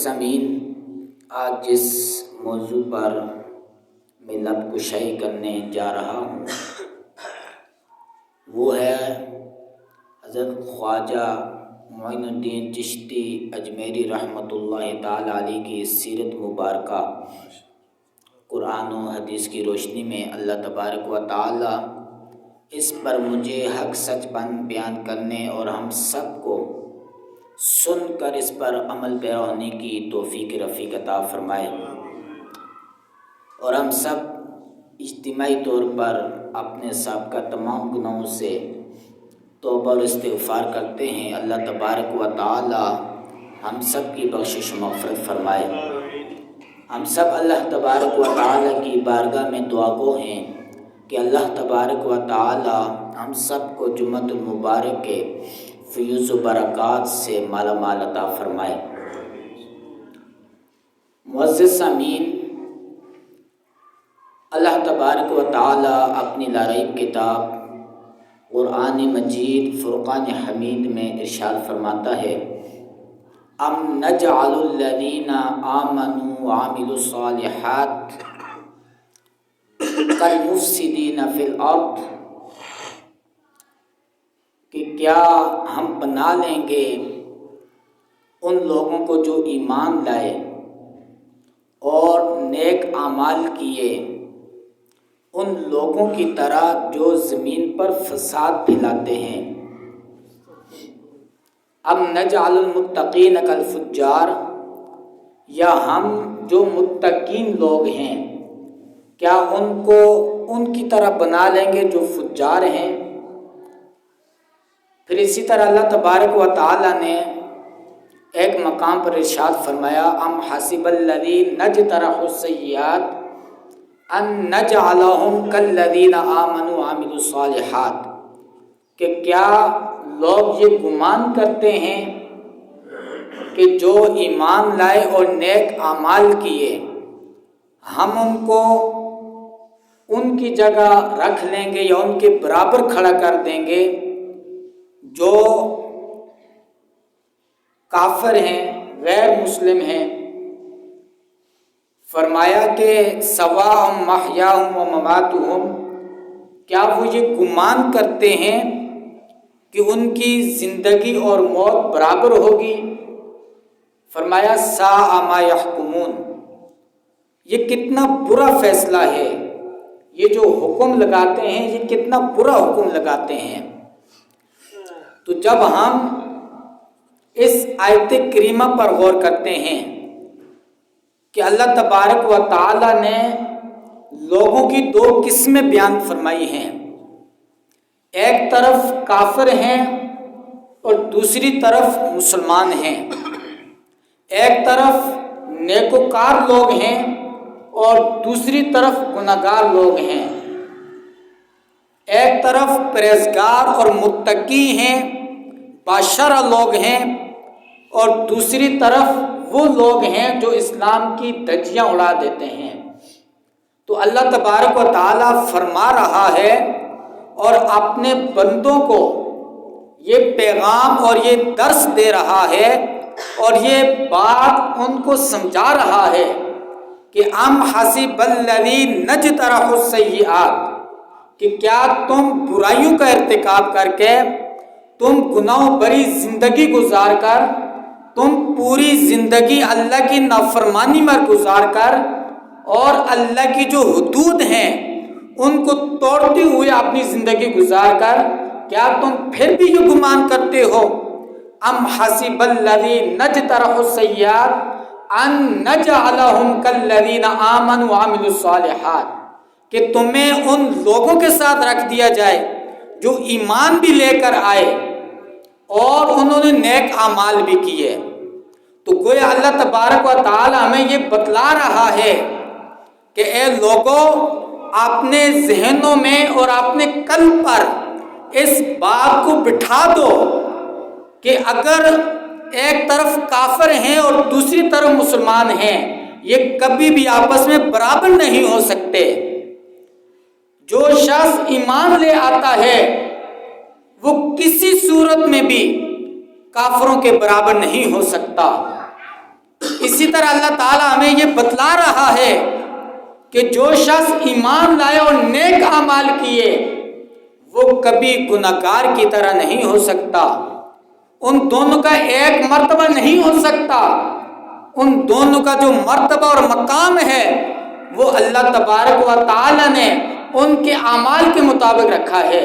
سامعین، آج جس موضوع پر میں لب کشائی کرنے جا رہا ہوں وہ ہے حضرت خواجہ معین الدین چشتی اجمیری رحمۃ اللہ تعالی علیہ کی سیرت مبارکہ۔ قرآن و حدیث کی روشنی میں اللہ تبارک و تعالی اس پر مجھے حق سچ بیان کرنے اور ہم سب کو سن کر اس پر عمل پیرا ہونے کی توفیق رفیق عطا فرمائے، اور ہم سب اجتماعی طور پر اپنے سابقہ تمام گناہوں سے توبہ اور استغفار کرتے ہیں۔ اللہ تبارک و تعالی ہم سب کی بخشش و مغفرت فرمائے۔ ہم سب اللہ تبارک و تعالی کی بارگاہ میں دعا گو ہیں کہ اللہ تبارک و تعالی ہم سب کو جمعۃ المبارک کے فیوز و برکات سے مالا مال عطا فرمائے۔ معزز سامعین، اللہ تبارک و تعالی اپنی لاریب کتاب قرآن مجید فرقان حمید میں ارشاد فرماتا ہے، ام نجعل الذین آمنوا وعملوا الصالحات کالمفسدین فی الارض، کہ کیا ہم بنا لیں گے ان لوگوں کو جو ایمان لائے اور نیک اعمال کیے ان لوگوں کی طرح جو زمین پر فساد پھیلاتے ہیں۔ ام نجعل المتقین کالفجار، یا ہم جو متقین لوگ ہیں کیا ان کو ان کی طرح بنا لیں گے جو فجار ہیں۔ پھر اسی طرح اللہ تبارک و تعالی نے ایک مقام پر ارشاد فرمایا، ام حسب الذین اجترحوا السیئات ان نجعلہم کالذین آمنوا وعملوا الصالحات، کہ کیا لوگ یہ گمان کرتے ہیں کہ جو ایمان لائے اور نیک اعمال کیے ہم ان کو ان کی جگہ رکھ لیں گے یا ان کے برابر کھڑا کر دیں گے جو کافر ہیں، غیر مسلم ہیں۔ فرمایا کہ سواء محیاہم و مماتہم، کیا وہ یہ گمان کرتے ہیں کہ ان کی زندگی اور موت برابر ہوگی؟ فرمایا ساء ما یحکمون، یہ کتنا برا فیصلہ ہے، یہ جو حکم لگاتے ہیں یہ کتنا برا حکم لگاتے ہیں۔ تو جب ہم اس آیت کریمہ پر غور کرتے ہیں کہ اللہ تبارک و تعالی نے لوگوں کی دو قسمیں بیان فرمائی ہیں، ایک طرف کافر ہیں اور دوسری طرف مسلمان ہیں، ایک طرف نیکوکار لوگ ہیں اور دوسری طرف گناہگار لوگ ہیں، ایک طرف پرہیزگار اور متقی ہیں، باشرہ لوگ ہیں، اور دوسری طرف وہ لوگ ہیں جو اسلام کی دھجیاں اڑا دیتے ہیں۔ تو اللہ تبارک و تعالی فرما رہا ہے اور اپنے بندوں کو یہ پیغام اور یہ درس دے رہا ہے اور یہ بات ان کو سمجھا رہا ہے کہ ام حسب الذین اجترحوا السیئات، کہ کیا تم برائیوں کا ارتکاب کر کے، تم گناہوں بری زندگی گزار کر، تم پوری زندگی اللہ کی نافرمانی میں گزار کر اور اللہ کی جو حدود ہیں ان کو توڑتے ہوئے اپنی زندگی گزار کر، کیا تم پھر بھی یہ گمان کرتے ہو ام حسب الذین اجترحوا السیئات ان نجعلہم کالذین آمنوا وعملوا الصالحات، کہ تمہیں ان لوگوں کے ساتھ رکھ دیا جائے جو ایمان بھی لے کر آئے اور انہوں نے نیک اعمال بھی کیے۔ تو گویا اللہ تبارک و تعالی ہمیں یہ بتلا رہا ہے کہ اے لوگوں، اپنے ذہنوں میں اور اپنے قلب پر اس بات کو بٹھا دو کہ اگر ایک طرف کافر ہیں اور دوسری طرف مسلمان ہیں، یہ کبھی بھی آپس میں برابر نہیں ہو سکتے۔ جو شخص ایمان لے آتا ہے وہ کسی صورت میں بھی کافروں کے برابر نہیں ہو سکتا۔ اسی طرح اللہ تعالیٰ ہمیں یہ بتلا رہا ہے کہ جو شخص ایمان لائے اور نیک اعمال کیے وہ کبھی گناہگار کی طرح نہیں ہو سکتا، ان دونوں کا ایک مرتبہ نہیں ہو سکتا، ان دونوں کا جو مرتبہ اور مقام ہے وہ اللہ تبارک و تعالی نے ان کے اعمال کے مطابق رکھا ہے۔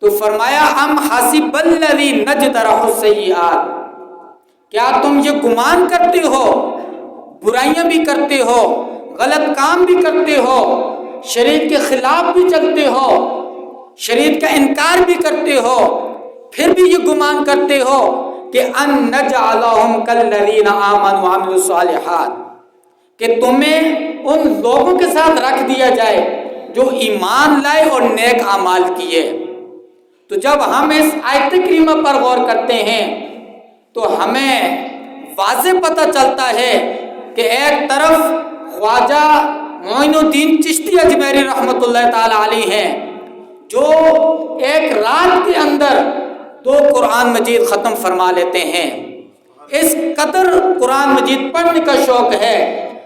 تو فرمایا ام حسب الذی نجترح السیئات، کیا تم یہ گمان کرتے ہو، برائیاں بھی کرتے ہو، غلط کام بھی کرتے ہو، شریعت کے خلاف بھی چلتے ہو، شریعت کا انکار بھی کرتے ہو، پھر بھی یہ گمان کرتے ہو کہ ان نجعلہم کالذین آمنوا وعملوا الصالحات، کہ تمہیں ان لوگوں کے ساتھ رکھ دیا جائے جو ایمان لائے اور نیک اعمال کیے۔ تو جب ہم اس آیت کریمہ پر غور کرتے ہیں تو ہمیں واضح پتہ چلتا ہے کہ ایک طرف خواجہ معین الدین چشتی اجمیری رحمۃ اللہ تعالی علیہ ہیں جو ایک رات کے اندر 2 قرآن مجید ختم فرما لیتے ہیں، اس قدر قرآن مجید پڑھنے کا شوق ہے،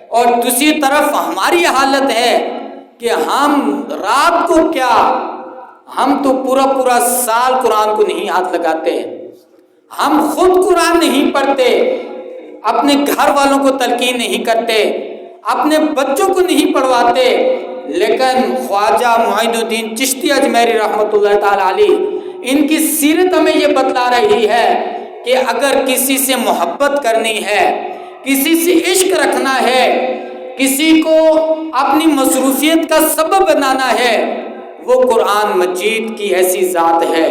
اور دوسری طرف ہماری حالت ہے کہ ہم رات کو کیا، ہم تو پورا سال قرآن کو نہیں ہاتھ لگاتے، ہم خود قرآن نہیں پڑھتے، اپنے گھر والوں کو تلقین نہیں کرتے، اپنے بچوں کو نہیں پڑھواتے، لیکن خواجہ معین الدین چشتی اجمیری رحمۃ اللہ تعالی علیہ ان کی سیرت ہمیں یہ بتلا رہی ہے کہ اگر کسی سے محبت کرنی ہے، کسی سے عشق رکھنا ہے، کسی کو اپنی مصروفیت کا سبب بنانا ہے، وہ قرآن مجید کی ایسی ذات ہے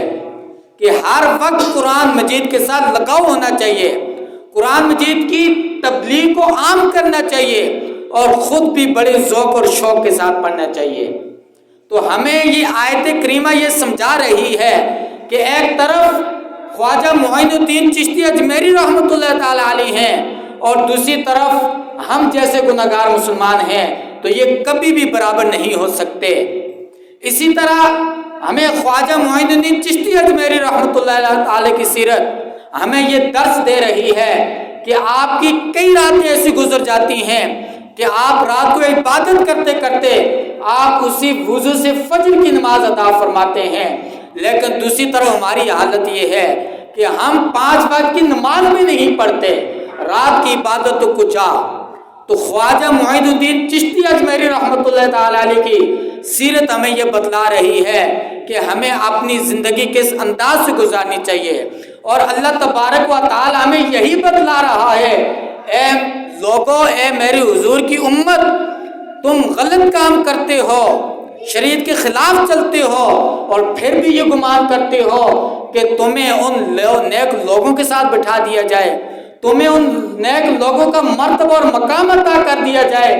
کہ ہر وقت قرآن مجید کے ساتھ لگاؤ ہونا چاہیے، قرآن مجید کی تبلیغ کو عام کرنا چاہیے اور خود بھی بڑے ذوق اور شوق کے ساتھ پڑھنا چاہیے۔ تو ہمیں یہ آیت کریمہ یہ سمجھا رہی ہے کہ ایک طرف خواجہ معین الدین چشتی اجمیری رحمۃ اللہ تعالی علیہ ہیں اور دوسری طرف ہم جیسے گناہگار مسلمان ہیں، تو یہ کبھی بھی برابر نہیں ہو سکتے۔ اسی طرح ہمیں خواجہ معین الدین چشتی اجمیری رحمۃ اللہ تعالی کی سیرت ہمیں یہ درس دے رہی ہے کہ آپ کی کئی راتیں ایسی گزر جاتی ہیں کہ آپ رات کو عبادت کرتے کرتے آپ اسی وضو سے فجر کی نماز ادا فرماتے ہیں، لیکن دوسری طرف ہماری حالت یہ ہے کہ ہم 5 وقت کی نماز بھی نہیں پڑھتے، رات کی عبادت تو کچھ تو خواجہ معین الدین چشتی اجمیری رحمۃ اللہ تعالی علیہ کی سیرت ہمیں یہ بتلا رہی ہے کہ ہمیں اپنی زندگی کس انداز سے گزارنی چاہیے، اور اللہ تبارک و تعالی ہمیں یہی بتلا رہا ہے، اے لوگو، اے میری حضور کی امت، تم غلط کام کرتے ہو، شریعت کے خلاف چلتے ہو، اور پھر بھی یہ گمان کرتے ہو کہ تمہیں ان نیک لوگوں کے ساتھ بٹھا دیا جائے، تمہیں ان نیک لوگوں کا مرتبہ اور مقام عطا کر دیا جائے،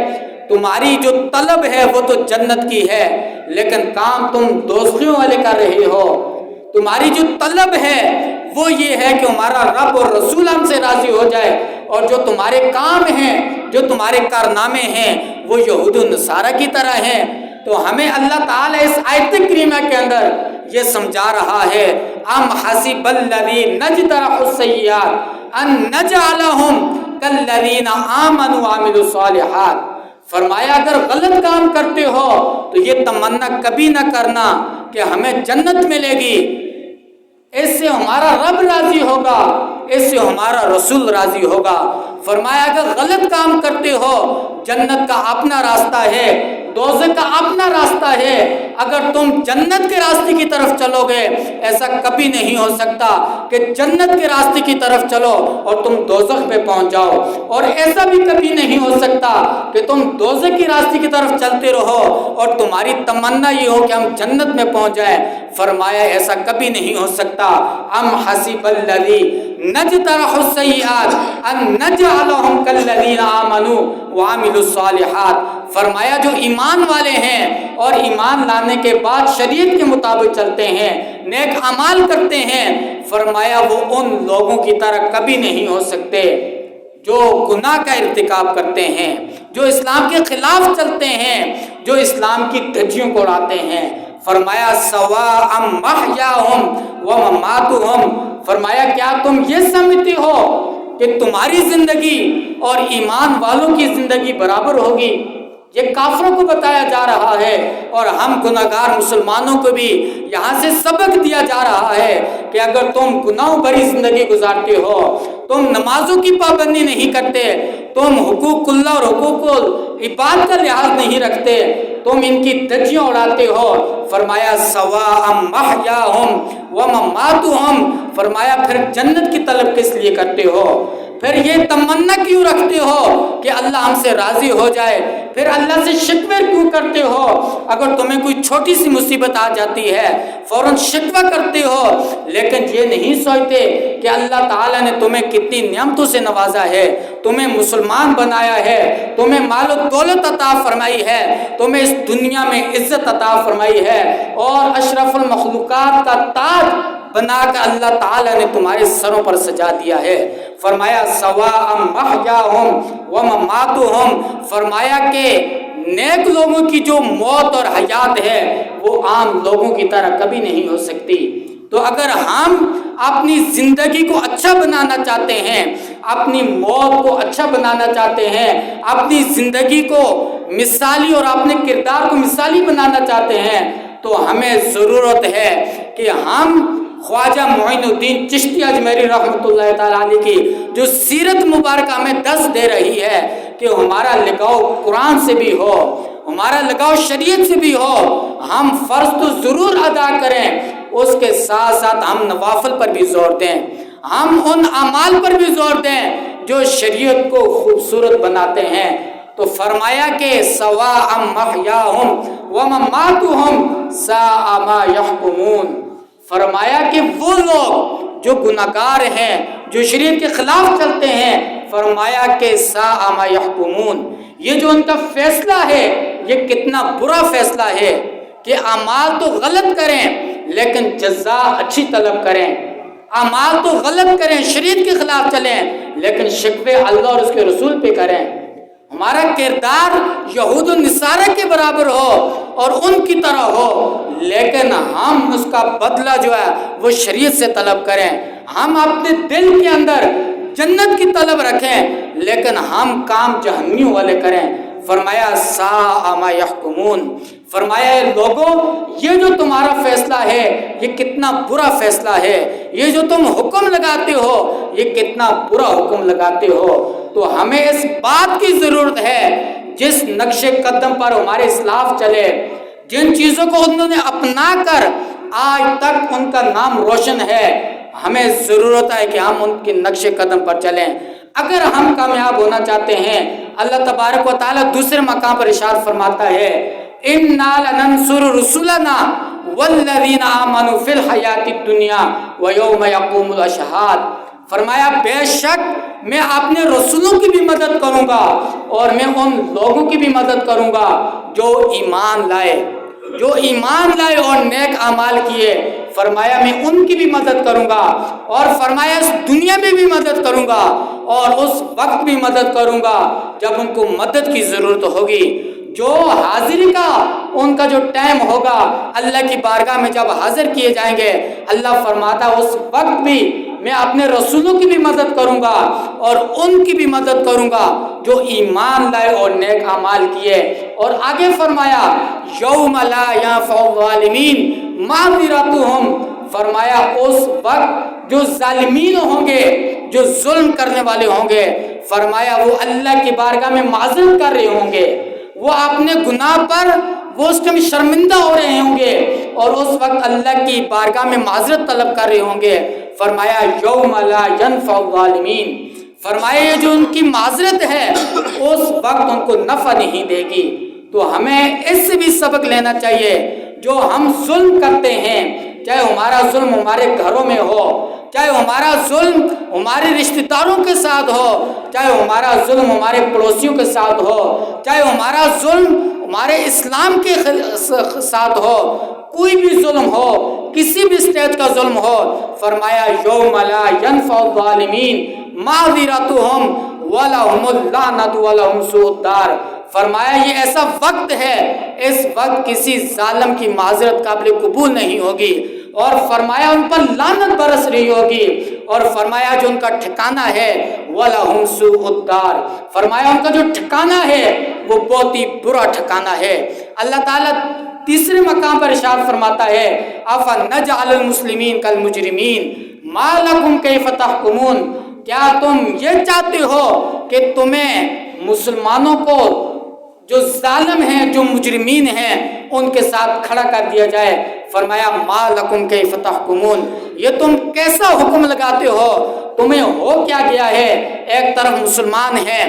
تمہاری جو طلب ہے وہ تو جنت کی ہے لیکن کام تم دوزخیوں والے کر رہے ہو، تمہاری جو طلب ہے وہ یہ ہے کہ ہمارا رب اور رسول ہم سے راضی ہو جائے، اور جو تمہارے کام ہیں، جو تمہارے کارنامے ہیں وہ یہود و نصارہ کی طرح ہیں۔ تو ہمیں اللہ تعالیٰ اس آیت کریمہ کے اندر یہ سمجھا رہا ہے، ام حسب الذی نجترح السیئات ان نجعلہم کالذین آمنوا وعملوا الصالحات، فرمایا اگر غلط کام کرتے ہو تو یہ تمنا کبھی نہ کرنا کہ ہمیں جنت ملے گی، اس سے ہمارا رب راضی ہوگا، اس سے ہمارا رسول راضی ہوگا۔ فرمایا اگر غلط کام کرتے ہو، جنت کا اپنا راستہ ہے، دوزخ کا اپنا راستہ ہے، اگر تم جنت کے راستے کی طرف چلو گے، ایسا کبھی نہیں ہو سکتا کہ جنت کے راستے کی طرف چلو اور تم دوزخ پہ پہنچ جاؤ، اور ایسا بھی کبھی نہیں ہو سکتا کہ تم دوزخ کی راستے کی طرف چلتے رہو اور تمہاری تمنا یہ ہو کہ ہم جنت میں پہنچ جائیں۔ فرمایا ایسا کبھی نہیں ہو سکتا۔ ام حسب الذی نجترح السیئات ان نجعلہم کالذین آمنوا وعملوا الصالحات، فرمایا جو ایمان والے ہیں اور ایمان لانے کے بعد شریعت کے مطابق چلتے ہیں، نیک اعمال کرتے ہیں، فرمایا وہ ان لوگوں کی طرح کبھی نہیں ہو سکتے جو گناہ کا ارتکاب کرتے ہیں، جو اسلام کے خلاف چلتے ہیں، جو اسلام کی دھجیوں کو اڑاتے ہیں۔ فرمایا سواء محیاہم ومماتہم، فرمایا کیا تم یہ سمجھتے ہو کہ تمہاری زندگی اور ایمان والوں کی زندگی برابر ہوگی۔ یہ کافروں کو بتایا جا رہا ہے، اور ہم گناہگار مسلمانوں کو بھی یہاں سے سبق دیا جا رہا ہے کہ اگر تم گناہوں بھری زندگی گزارتے ہو، تم نمازوں کی پابندی نہیں کرتے، تم حقوق اللہ اور حقوق العباد کا لحاظ نہیں رکھتے، تم ان کی دھجیاں اڑاتے ہو، فرمایا سواء محیاہم و مماتہم، فرمایا پھر جنت کی طلب کس لیے کرتے ہو؟ پھر یہ تمنا کیوں رکھتے ہو کہ اللہ ہم سے راضی ہو جائے؟ پھر اللہ سے شکوے کیوں کرتے ہو؟ اگر تمہیں کوئی چھوٹی سی مصیبت آ جاتی ہے فوراً شکوہ کرتے ہو، لیکن یہ نہیں سوچتے کہ اللہ تعالیٰ نے تمہیں کتنی نعمتوں سے نوازا ہے، تمہیں مسلمان بنایا ہے، تمہیں مال و دولت عطا فرمائی ہے، تمہیں اس دنیا میں عزت عطا فرمائی ہے، اور اشرف المخلوقات کا تاج بنا کر اللہ تعالیٰ نے تمہارے سروں پر سجا دیا ہے۔ فرمایا سواء محیاہم و مماتہم، فرمایا کہ نیک لوگوں کی جو موت اور حیات ہے وہ عام لوگوں کی طرح کبھی نہیں ہو سکتی۔ تو اگر ہم اپنی زندگی کو اچھا بنانا چاہتے ہیں، اپنی موت کو اچھا بنانا چاہتے ہیں، اپنی زندگی کو مثالی اور اپنے کردار کو مثالی بنانا چاہتے ہیں، تو ہمیں ضرورت ہے کہ ہم خواجہ معین الدین چشتی اجمیری رحمۃ اللہ تعالیٰ علیہ کی جو سیرت مبارکہ ہمیں درس دے رہی ہے کہ ہمارا لگاؤ قرآن سے بھی ہو، ہمارا لگاؤ شریعت سے بھی ہو، ہم فرض تو ضرور ادا کریں، اس کے ساتھ ساتھ ہم نوافل پر بھی زور دیں، ہم ان اعمال پر بھی زور دیں جو شریعت کو خوبصورت بناتے ہیں۔ تو فرمایا کہ سواء محیاہم و مماتہم ساء ما یحکمون، فرمایا کہ وہ لوگ جو گناہگار ہیں، جو شریعت کے خلاف چلتے ہیں، فرمایا کہ ساء ما یحکمون، یہ جو ان کا فیصلہ ہے یہ کتنا برا فیصلہ ہے کہ اعمال تو غلط کریں لیکن جزا اچھی طلب کریں، اعمال تو غلط کریں، شریعت کے خلاف چلیں، لیکن شکوے اللہ اور اس کے رسول پہ کریں۔ ہمارا کردار یہود و نصارہ کے برابر ہو اور ان کی طرح ہو، لیکن ہم اس کا بدلہ جو ہے وہ شریعت سے طلب کریں، ہم اپنے دل کے اندر جنت کی طلب رکھیں، لیکن ہم کام جہنمیوں والے کریں۔ فرمایا ساء ما یحکمون، فرمایا لوگوں یہ جو تمہارا فیصلہ ہے یہ کتنا برا فیصلہ ہے، یہ جو تم حکم لگاتے ہو یہ کتنا برا حکم لگاتے ہو۔ تو ہمیں اس بات کی ضرورت ہے، جس نقش قدم پر ہمارے اسلاف چلے، جن چیزوں کو انہوں نے اپنا کر آج تک ان کا نام روشن ہے، ہمیں ضرورت ہے کہ ہم ان کے نقش قدم پر چلیں۔ اگر ہم کامیاب ہونا چاہتے ہیں، اللہ تبارک و تعالیٰ دوسرے مقام پر ارشاد فرماتا ہے اِنَّا لَنَنْصُرُ رُسُلَنَا وَالَّذِينَ آمَنُوا فِي الْحَيَاةِ الدُّنْيَا وَيَوْمَ يَقُومُ الْأَشْهَادُ، فرمایا بے شک میں اپنے رسولوں کی بھی مدد کروں گا اور میں ان لوگوں کی بھی مدد کروں گا جو ایمان لائے، جو ایمان لائے اور نیک اعمال کیے، فرمایا میں ان کی بھی مدد کروں گا، اور فرمایا اس دنیا میں بھی مدد کروں گا اور اس وقت بھی مدد کروں گا جب ان کو مدد کی ضرورت ہوگی۔ جو حاضری کا ان کا جو ٹائم ہوگا اللہ کی بارگاہ میں جب حاضر کیے جائیں گے، اللہ فرماتا اس وقت بھی میں اپنے رسولوں کی بھی مدد کروں گا اور ان کی بھی مدد کروں گا جو ایمان لائے اور نیک اعمال کیے۔ اور آگے فرمایا یوم لا ینفع الظالمین معذرتہم، فرمایا اس وقت جو ظالمین ہوں گے، جو ظلم کرنے والے ہوں گے، فرمایا وہ اللہ کی بارگاہ میں معذرت کر رہے ہوں گے، وہ اپنے گناہ پر وہ اس کے شرمندہ ہو رہے ہوں گے اور اس وقت اللہ کی بارگاہ میں معذرت طلب کر رہے ہوں گے۔ فرمایا یوم لا ینفع الظالمین، فرمایا یہ جو ان کی معذرت ہے اس وقت ان کو نفع نہیں دے گی۔ تو ہمیں اس سے بھی سبق لینا چاہیے، جو ہم ظلم کرتے ہیں، چاہے ہمارا ظلم ہمارے گھروں میں ہو، چاہے ہمارا ظلم ہمارے رشتہ داروں کے ساتھ ہو، چاہے ہمارا ظلم ہمارے پڑوسیوں کے ساتھ ہو، چاہے ہمارا ظلم ہمارے اسلام کے ساتھ ہو، کوئی بھی ظلم ہو، کسی بھی اسٹیج کا ظلم ہو، فرمایا یوم لا ینفع الظالمین معذرتہم ولہم اللعنۃ ولہم سوء الدار، فرمایا یہ ایسا وقت ہے، اس وقت کسی ظالم کی معذرت قابل قبول نہیں ہوگی، اور فرمایا ان پر لعنت برس رہی ہوگی، اور فرمایا جو ان کا ٹھکانہ ہے وَلَهُمْ سُوءُ الدَّارِ، فرمایا ان کا جو ٹھکانہ ہے وہ بہت ہی برا ٹھکانہ ہے۔ اللہ تعالیٰ تیسرے مقام پر ارشاد فرماتا ہے أَفَنَجْعَلُ الْمُسْلِمِينَ كَالْمُجْرِمِينَ مَا لَكُمْ كَيْفَ تَحْكُمُونَ، کیا تم یہ چاہتے ہو کہ تمہیں مسلمانوں کو جو ظالم ہیں، جو مجرمین ہیں، ان کے ساتھ کھڑا کر دیا جائے؟ فرمایا ما لکم کیف تحکمون، یہ تم کیسا حکم لگاتے ہو؟ تمہیں ہو کیا گیا ہے؟ ایک طرف مسلمان ہیں،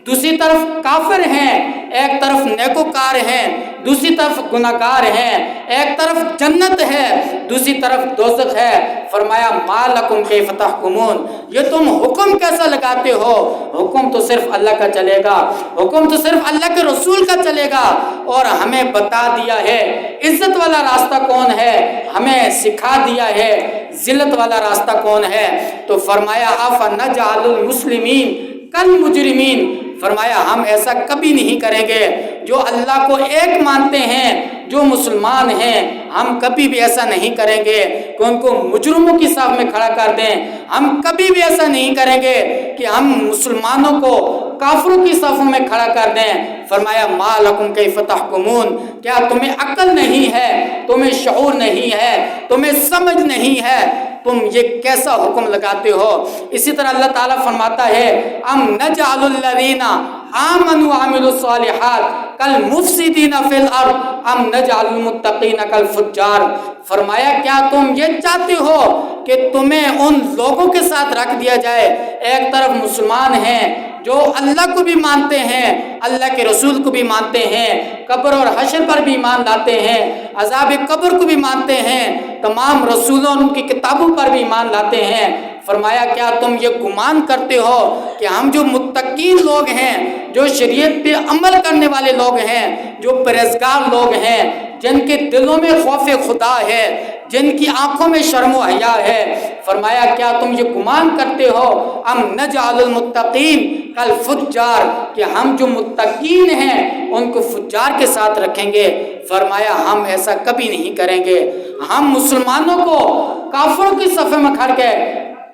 دوسری طرف کافر ہیں، ایک طرف نیکوکار ہیں، دوسری طرف گناہگار ہیں، ایک طرف جنت ہے، دوسری طرف دوزخ ہے۔ فرمایا ما لکم کیف تحکمون، یہ تم حکم کیسا لگاتے ہو؟ حکم تو صرف اللہ کا چلے گا، حکم تو صرف اللہ کے رسول کا چلے گا، اور ہمیں بتا دیا ہے عزت والا راستہ کون ہے، ہمیں سکھا دیا ہے ذلت والا راستہ کون ہے۔ تو فرمایا أَفَنَجْعَلُ الْمُسْلِمِينَ كَالْمُجْرِمِينَ، فرمایا ہم ایسا کبھی نہیں کریں گے۔ جو اللہ کو ایک مانتے ہیں، جو مسلمان ہیں، ہم کبھی بھی ایسا نہیں کریں گے کہ ان کو مجرموں کی صف میں کھڑا کر دیں۔ ہم کبھی بھی ایسا نہیں کریں گے کہ ہم مسلمانوں کو کافروں کی صفوں میں کھڑا کر دیں۔ فرمایا ما لکم کیف تحکمون، کیا تمہیں عقل نہیں ہے، تمہیں شعور نہیں ہے، تمہیں سمجھ نہیں ہے؟ تم یہ کیسا حکم لگاتے ہو؟ اسی طرح اللہ تعالیٰ فرماتا ہے ام نجعل الذین آمنوا وعملوا الصالحات کالمفسدین فی الارض ام نجعل المتقین کالفجار، فرمایا کیا تم یہ چاہتے ہو کہ تمہیں ان لوگوں کے ساتھ رکھ دیا جائے؟ ایک طرف مسلمان ہیں جو اللہ کو بھی مانتے ہیں، اللہ کے رسول کو بھی مانتے ہیں، قبر اور حشر پر بھی ایمان لاتے ہیں، عذاب قبر کو بھی مانتے ہیں، تمام رسولوں اور ان کی کتابوں پر بھی ایمان لاتے ہیں۔ فرمایا کیا تم یہ گمان کرتے ہو کہ ہم جو متقین لوگ ہیں، جو شریعت پہ عمل کرنے والے لوگ ہیں، جو پرہیزگار لوگ ہیں، جن کے دلوں میں خوف خدا ہے، جن کی آنکھوں میں شرم و حیا ہے، فرمایا کیا تم یہ گمان کرتے ہو ام نجعل المتقین کالفجار، کہ ہم جو متقین ہیں ان کو فجار کے ساتھ رکھیں گے؟ فرمایا ہم ایسا کبھی نہیں کریں گے۔ ہم مسلمانوں کو کافروں کی صف میں کھڑ کے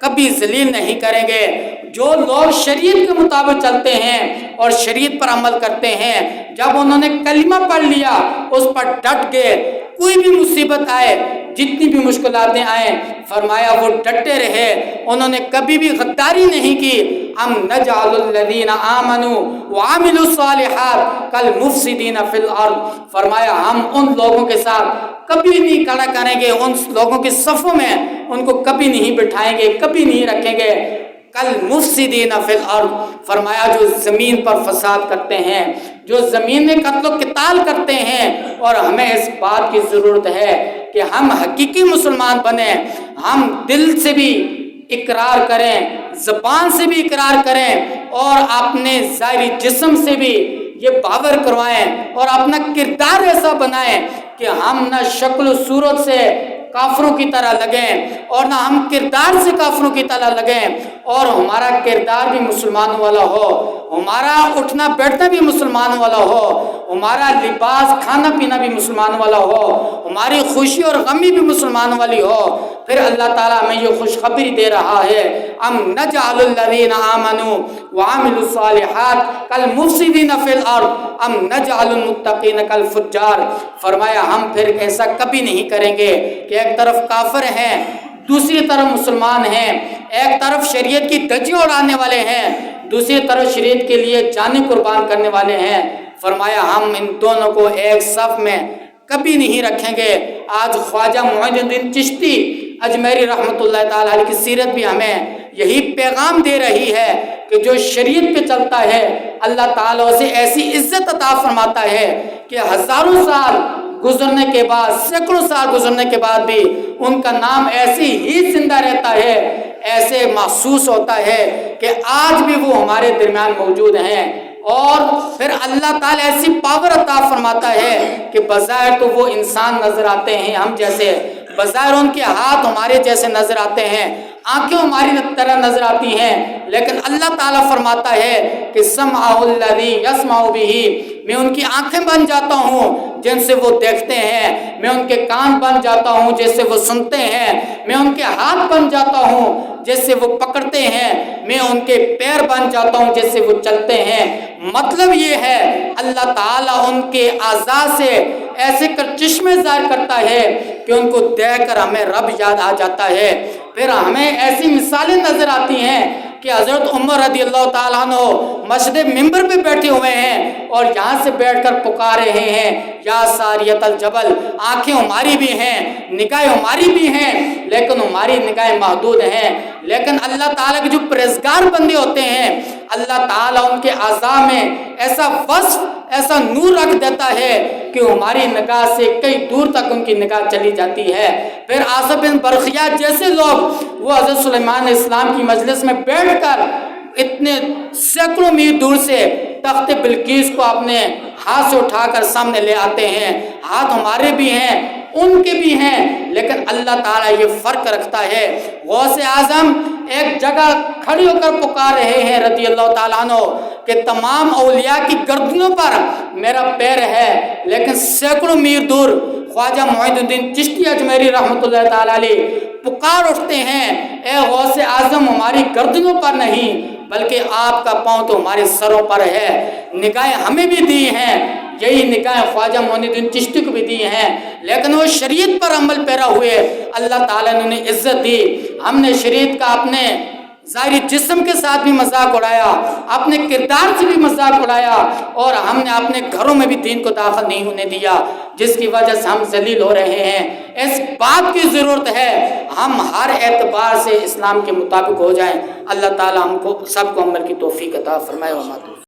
کبھی ذلیل نہیں کریں گے۔ جو لوگ شریعت کے مطابق چلتے ہیں اور شریعت پر عمل کرتے ہیں، جب انہوں نے کلمہ پڑھ لیا، اس پر ڈٹ گئے، کوئی بھی مصیبت آئے، جتنی بھی مشکلاتیں آئیں، فرمایا وہ ڈٹے رہے، انہوں نے کبھی بھی غداری نہیں کی۔ ام نجعل الذین آمنوا وعملوا الصالحات کالمفسدین فی الارض، فرمایا ہم ان لوگوں کے ساتھ کبھی نہیں کھڑا کریں گے، ان لوگوں کی صفوں میں ان کو کبھی نہیں بٹھائیں گے، کبھی نہیں رکھیں گے۔ کالمفسدین فی الارض، فرمایا جو زمین پر فساد کرتے ہیں، جو زمین میں قتل و قتال کرتے ہیں۔ اور ہمیں اس بات کی ضرورت ہے کہ ہم حقیقی مسلمان بنیں، ہم دل سے بھی اقرار کریں، زبان سے بھی اقرار کریں، اور اپنے ظاہری جسم سے بھی یہ باور کروائیں، اور اپنا کردار ایسا بنائیں کہ ہم نہ شکل و صورت سے کافروں کی طرح لگیں اور نہ ہم کردار سے کافروں کی طرح لگیں، اور ہمارا کردار بھی مسلمانوں والا ہو، ہمارا اٹھنا بیٹھنا بھی مسلمانوں والا ہو، ہمارا لباس کھانا پینا بھی مسلمانوں والا ہو، ہماری خوشی اور غمی بھی مسلمانوں والی ہو۔ پھر اللہ تعالیٰ ہمیں یہ خوشخبری دے رہا ہے ام نجعل الذین آمنوا وعملوا الصالحات کالمفسدین فی الارض ام نجعل المتقین کالفجار، فرمایا ہم پھر ایسا کبھی نہیں کریں گے کہ ایک طرف کافر ہیں، دوسری طرف مسلمان ہیں، ایک طرف شریعت کی دھجیاں اڑانے والے ہیں، دوسری طرف شریعت کے لیے جانیں قربان کرنے والے ہیں۔ فرمایا ہم ان دونوں کو ایک صف میں کبھی نہیں رکھیں گے۔ آج خواجہ معین الدین چشتی اجمیری رحمۃ اللہ تعالیٰ علیہ کی سیرت بھی ہمیں یہی پیغام دے رہی ہے کہ جو شریعت پہ چلتا ہے اللہ تعالیٰ اسے ایسی عزت عطا فرماتا ہے کہ ہزاروں سال گزرنے کے بعد، سینکڑوں سال گزرنے کے بعد بھی ان کا نام ایسے ہی زندہ رہتا ہے، ایسے محسوس ہوتا ہے کہ آج بھی وہ ہمارے درمیان موجود ہیں۔ اور پھر اللہ تعالیٰ ایسی پاور عطا فرماتا ہے کہ بظاہر تو وہ انسان نظر آتے ہیں ہم جیسے، بظاہر ان کے ہاتھ ہمارے جیسے نظر آتے ہیں، آنکھیں ہماری طرح نظر آتی ہیں، لیکن اللہ تعالیٰ فرماتا ہے کہ سمعہ الذی یسمع بہ، میں ان کی آنکھیں بن جاتا ہوں جن سے وہ دیکھتے ہیں، میں ان کے کان بن جاتا ہوں جس سے وہ سنتے ہیں، میں ان کے ہاتھ بن جاتا ہوں جس سے وہ پکڑتے ہیں، میں ان کے پیر بن جاتا ہوں جس سے وہ چلتے ہیں۔ مطلب یہ ہے اللہ تعالیٰ ان کے اعضاء سے ایسے چشمے ظاہر کرتا ہے کہ ان کو دیکھ کر ہمیں رب یاد آ جاتا ہے۔ پھر ہمیں ایسی مثالیں نظر آتی ہیں کہ حضرت عمر رضی اللہ تعالیٰ عنہ مسجد منبر پہ بیٹھے ہوئے ہیں اور یہاں سے بیٹھ کر پکار رہے ہیں یا ساریت الجبل۔ آنکھیں ہماری بھی ہیں، نگاہیں ہماری بھی ہیں، لیکن ہماری نگاہیں محدود ہیں، لیکن اللہ تعالیٰ کے جو پرہیزگار بندے ہوتے ہیں اللہ تعالیٰ ان کے اعضاء میں ایسا وصف، ایسا نور رکھ دیتا ہے کہ ہماری نگاہ سے کئی دور تک ان کی نگاہ چلی جاتی ہے۔ پھر آصف بن برخیہ جیسے لوگ وہ حضرت سلیمان علیہ السلام کی مجلس میں بیٹھ کر اتنے سینکڑوں میل دور سے تخت بلقیس کو اپنے ہاتھ سے اٹھا کر سامنے لے آتے ہیں۔ ہاتھ ہمارے بھی ہیں، ان کے بھی ہیں، لیکن اللہ تعالیٰ یہ فرق رکھتا ہے۔ غوث اعظم ایک جگہ کھڑی ہو کر پکار رہے ہیں رضی اللہ تعالیٰ عنہ کہ تمام اولیاء کی گردنوں پر میرا پیر ہے، لیکن سینکڑوں میل دور خواجہ معین الدین چشتی اجمیری رحمۃ اللہ تعالیٰ علیہ پکار اٹھتے ہیں، اے غوث اعظم ہماری گردنوں پر نہیں بلکہ آپ کا پاؤں تو ہمارے سروں پر ہے۔ نگاہیں ہمیں بھی دی ہیں، یہی نگاہیں خواجہ معین الدین چشتی کو بھی دی ہیں، لیکن وہ شریعت پر عمل پیرا ہوئے، اللہ تعالیٰ نے انہیں عزت دی۔ ہم نے شریعت کا اپنے ظاہری جسم کے ساتھ بھی مذاق اڑایا، اپنے کردار سے بھی مذاق اڑایا، اور ہم نے اپنے گھروں میں بھی دین کو داخل نہیں ہونے دیا، جس کی وجہ سے ہم ذلیل ہو رہے ہیں۔ اس بات کی ضرورت ہے ہم ہر اعتبار سے اسلام کے مطابق ہو جائیں۔ اللہ تعالیٰ ہم کو سب کو عمل کی توفیق عطا فرمائے۔